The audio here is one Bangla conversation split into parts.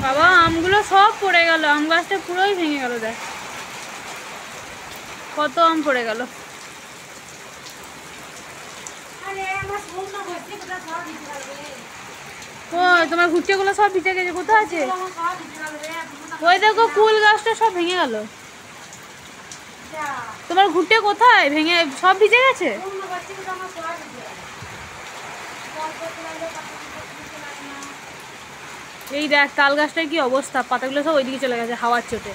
বাবা আমগুলো সব পড়ে গেল, আম গাছটা পুরোই ভেঙে গেল। দেখ কত আম পড়ে গেল। ও তোমার ভুট্টেগুলো সব ভিজে গেছে, কোথায় আছে? ওই দেখো কুল গাছটা সব ভেঙে গেল। তোমার ভুট্টে কোথায়? ভেঙে সব ভিজে গেছে। এই দেখ তাল গাছটার কি অবস্থা, পাতাগুলো সব ওইদিকে চলে গেছে হাওয়ার চোটে।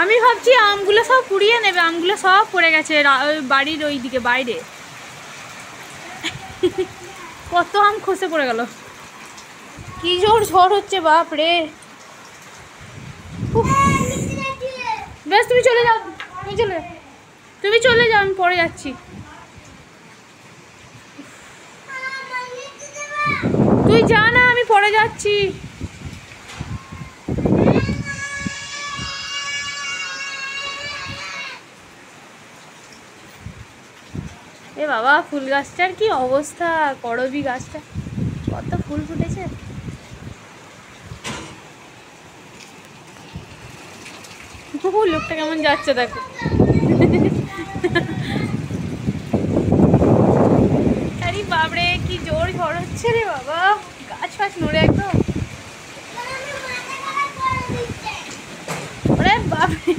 আমি ভাবছি আমগুলো সব পুড়িয়ে নেবে, আমগুলো সব পড়ে গেছে বাড়ির ওইদিকে বাইরে। কত আম খসে পড়ে গেল। কি জোর ঝড় হচ্ছে, বাপ রে। বেশ তুমি চলে যাও, তুমি চলে যাও, আমি পরে যাচ্ছি। তুই যা না, আমি পরে যাচ্ছি। এ বাবা ফুল গাছটার কি অবস্থা, করবি গাছটা কত ফুল ফুটেছে। লোকটা কেমন যাচ্ছে দেখো। আরে বাবরে কি জোর ঝড় হচ্ছে রে বাবা, গাছ ফাছ নড়ে একদম। আরে বাবরে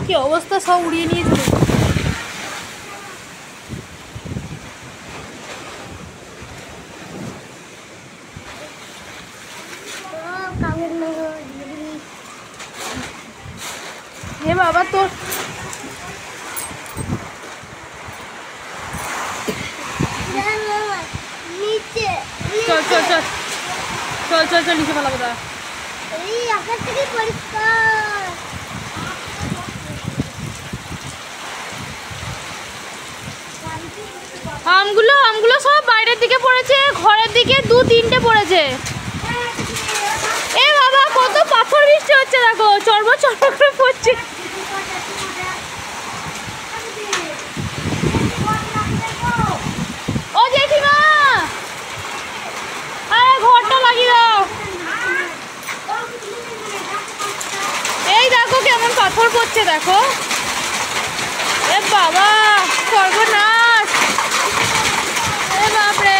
কি অবস্থা, সব উড়িয়ে নিয়ে চলে। হে বাবা তোর চল চল চল চল চল চল নিচে পালাবো। দাঁড়া আমগুলো সব বাইরের দিকে পড়েছে, ঘরের দিকে 2-3টে পড়েছে। এ বাবা কত পাথর বৃষ্টি হচ্ছে, দেখো চড়বড় চড়বড় করে পড়ছে। ও জেঠিমা, আরে ঘরটা লাগিয়ে দাও। এই দেখো কেমন পাথর পড়ছে, দেখো। এ বাবা সর্বনাশ, এ বাপরে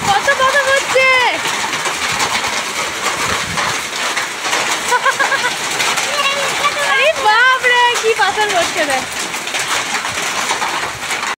কত পাথর পড়ছে। আরে বাপরে কি পাথর পড়ছে দেখ।